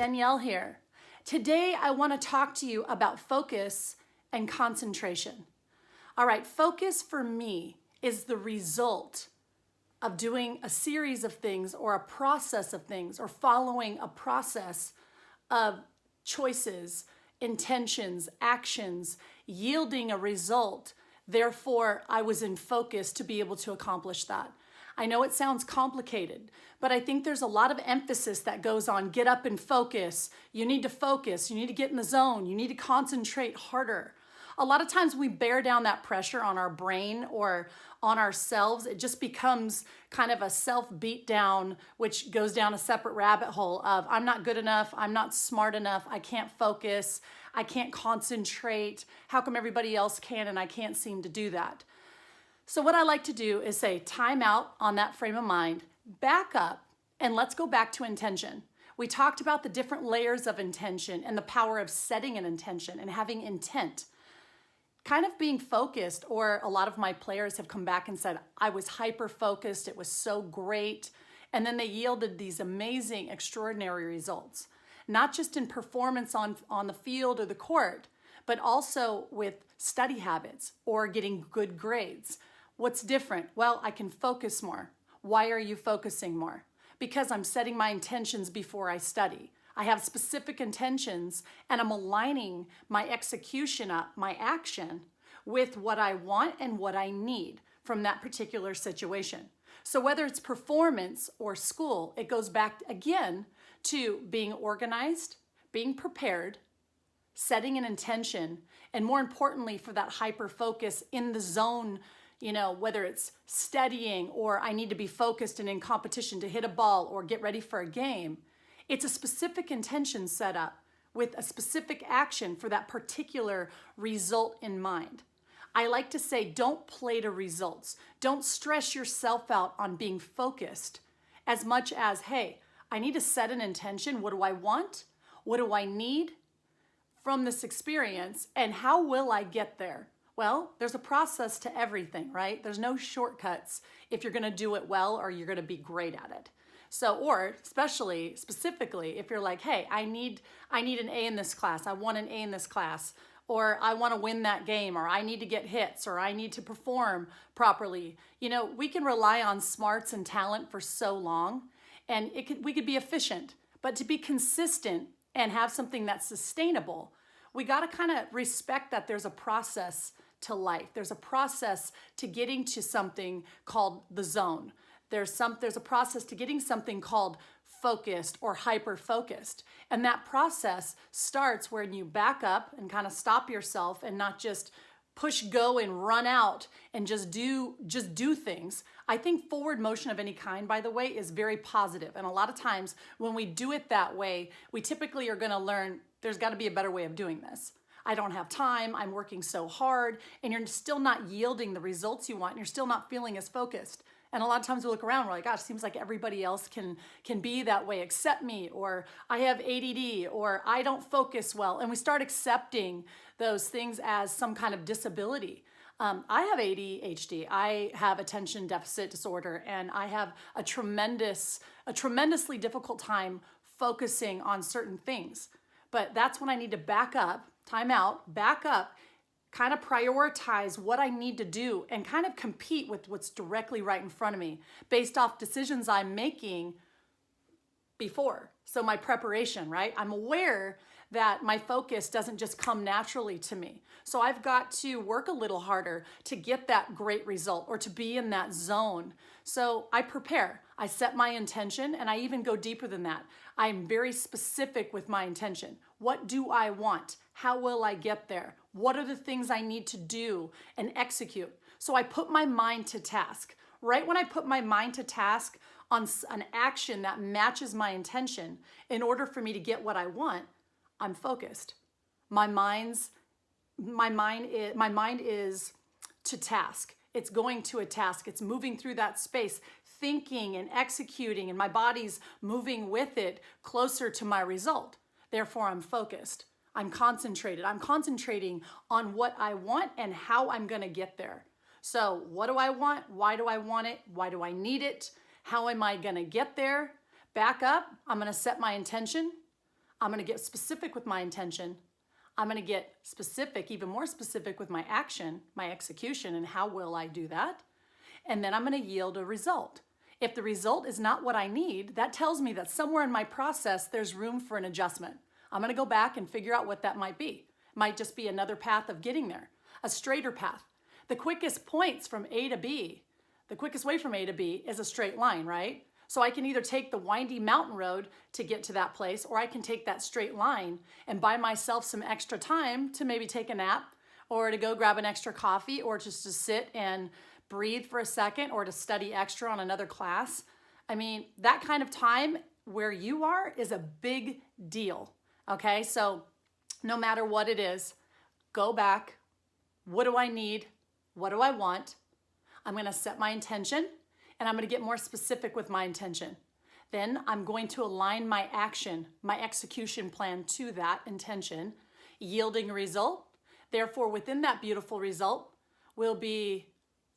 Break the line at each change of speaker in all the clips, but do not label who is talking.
Danielle here. Today I want to talk to you about focus and concentration. All right, focus for me is the result of doing a series of things or a process of things or following a process of choices, intentions, actions, yielding a result. Therefore, I was in focus to be able to accomplish that. I know it sounds complicated, but I think there's a lot of emphasis that goes on get up and focus. You need to focus. You need to get in the zone. You need to concentrate harder. A lot of times we bear down that pressure on our brain or on ourselves. It just becomes kind of a self-beat down, which goes down a separate rabbit hole of I'm not good enough, I'm not smart enough, I can't focus, I can't concentrate. How come everybody else can and I can't seem to do that? So what I like to do is say time out on that frame of mind, back up, and let's go back to intention. We talked about the different layers of intention and the power of setting an intention and having intent. Kind of being focused, or a lot of my players have come back and said, I was hyper-focused, it was so great, and then they yielded these amazing, extraordinary results. Not just in performance on the field or the court, but also with study habits or getting good grades. What's different? Well, I can focus more. Why are you focusing more? Because I'm setting my intentions before I study. I have specific intentions and I'm aligning my execution up, my action, with what I want and what I need from that particular situation. So whether it's performance or school, it goes back again to being organized, being prepared, setting an intention, and more importantly for that hyper focus in the zone, whether it's studying or I need to be focused and in competition to hit a ball or get ready for a game. It's a specific intention set up with a specific action for that particular result in mind. I like to say, don't play to results. Don't stress yourself out on being focused as much as, hey, I need to set an intention. What do I want? What do I need from this experience? And how will I get there? Well, there's a process to everything, right? There's no shortcuts if you're going to do it well or you're going to be great at it. So, or specifically, if you're like, hey, I need an A in this class, I want an A in this class, or I want to win that game, or I need to get hits, or I need to perform properly. We can rely on smarts and talent for so long, and we could be efficient, but to be consistent and have something that's sustainable, we got to kind of respect that there's a process to life. There's a process to getting to something called the zone. There's a process to getting something called focused or hyper-focused. And that process starts when you back up and kind of stop yourself and not just push go and run out and just do things. I think forward motion of any kind, by the way, is very positive. And a lot of times when we do it that way, we typically are going to learn there's got to be a better way of doing this. I don't have time, I'm working so hard, and you're still not yielding the results you want, and you're still not feeling as focused. And a lot of times we look around, we're like, gosh, seems like everybody else can be that way except me, or I have ADD, or I don't focus well. And we start accepting those things as some kind of disability. I have ADHD, I have attention deficit disorder, and I have a tremendously difficult time focusing on certain things. But that's when I need to back up, time out, back up, kind of prioritize what I need to do and kind of compete with what's directly right in front of me based off decisions I'm making before. So my preparation, right? I'm aware that my focus doesn't just come naturally to me. So I've got to work a little harder to get that great result or to be in that zone. So I prepare, I set my intention, and I even go deeper than that. I'm very specific with my intention. What do I want? How will I get there? What are the things I need to do and execute? So I put my mind to task. Right when I put my mind to task on an action that matches my intention in order for me to get what I want, I'm focused. My mind is to task. It's going to a task. It's moving through that space, thinking and executing, and my body's moving with it closer to my result. Therefore, I'm focused. I'm concentrated. I'm concentrating on what I want and how I'm going to get there. So what do I want? Why do I want it? Why do I need it? How am I going to get there? Back up. I'm going to set my intention. I'm going to get specific with my intention. I'm going to get specific, even more specific with my action, my execution, and how will I do that? And then I'm going to yield a result. If the result is not what I need, that tells me that somewhere in my process, there's room for an adjustment. I'm going to go back and figure out what that might be. It might just be another path of getting there, a straighter path. The quickest points from A to B, the quickest way from A to B is a straight line, right? So I can either take the windy mountain road to get to that place, or I can take that straight line and buy myself some extra time to maybe take a nap, or to go grab an extra coffee, or just to sit and breathe for a second, or to study extra on another class. I mean, that kind of time where you are is a big deal, okay? So no matter what it is, go back. What do I need? What do I want? I'm going to set my intention, and I'm going to get more specific with my intention. Then I'm going to align my action, my execution plan to that intention, yielding a result. Therefore, within that beautiful result will be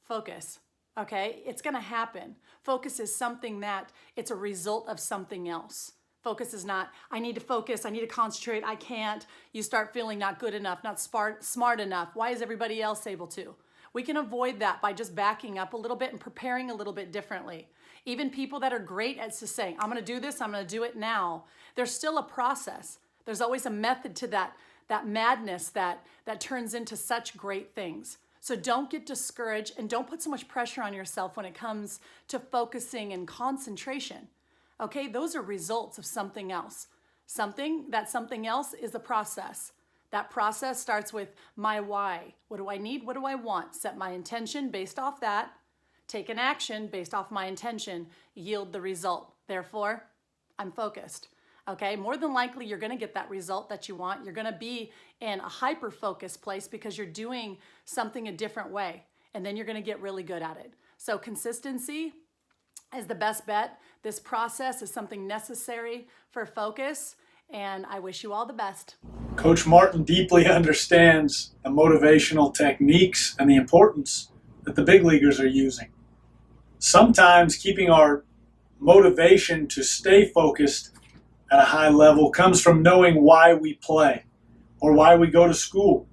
focus, okay? It's going to happen. Focus is something that it's a result of something else. Focus is not, I need to focus, I need to concentrate, I can't. You start feeling not good enough, not smart enough. Why is everybody else able to? We can avoid that by just backing up a little bit and preparing a little bit differently. Even people that are great at just saying, I'm going to do this, I'm going to do it now. There's still a process. There's always a method to that madness that turns into such great things. So don't get discouraged, and don't put so much pressure on yourself when it comes to focusing and concentration. Okay, those are results of something else. Something else is a process. That process starts with my why. What do I need? What do I want? Set my intention based off that. Take an action based off my intention. Yield the result. Therefore, I'm focused. Okay, more than likely you're going to get that result that you want. You're going to be in a hyper-focused place because you're doing something a different way, and then you're going to get really good at it. So consistency is the best bet. This process is something necessary for focus, and I wish you all the best.
Coach Martin deeply understands the motivational techniques and the importance that the big leaguers are using. Sometimes keeping our motivation to stay focused at a high level comes from knowing why we play or why we go to school.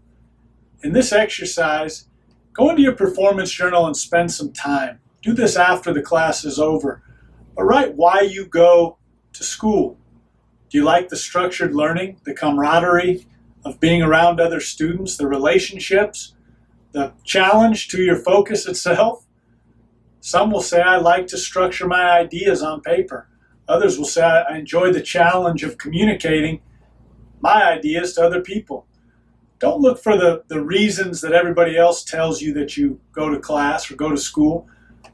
In this exercise, go into your performance journal and spend some time. Do this after the class is over. But write why you go to school. Do you like the structured learning, the camaraderie of being around other students, the relationships, the challenge to your focus itself? Some will say, I like to structure my ideas on paper. Others will say, I enjoy the challenge of communicating my ideas to other people. Don't look for the reasons that everybody else tells you that you go to class or go to school,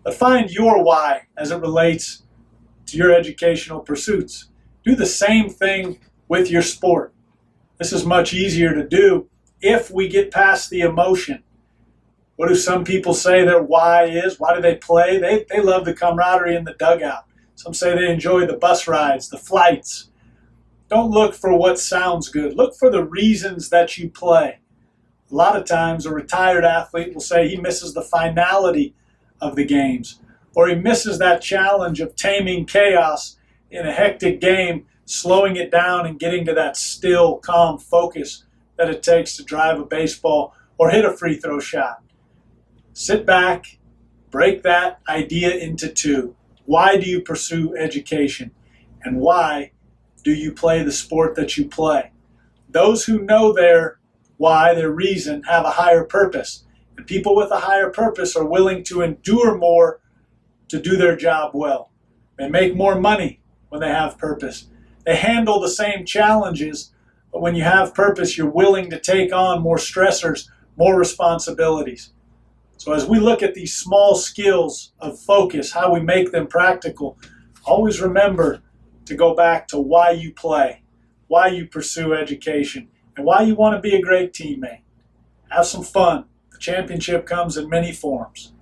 but find your why as it relates to your educational pursuits. Do the same thing with your sport. This is much easier to do if we get past the emotion. What do some people say their why is? Why do they play? They love the camaraderie in the dugout. Some say they enjoy the bus rides, the flights. Don't look for what sounds good. Look for the reasons that you play. A lot of times a retired athlete will say he misses the finality of the games, or he misses that challenge of taming chaos in a hectic game, slowing it down and getting to that still, calm focus that it takes to drive a baseball or hit a free throw shot. Sit back, break that idea into two. Why do you pursue education? And why do you play the sport that you play? Those who know their why, their reason, have a higher purpose. And people with a higher purpose are willing to endure more to do their job well. They make more money when they have purpose. They handle the same challenges, but when you have purpose, you're willing to take on more stressors, more responsibilities. So as we look at these small skills of focus, how we make them practical, always remember to go back to why you play, why you pursue education, and why you want to be a great teammate. Have some fun. The championship comes in many forms.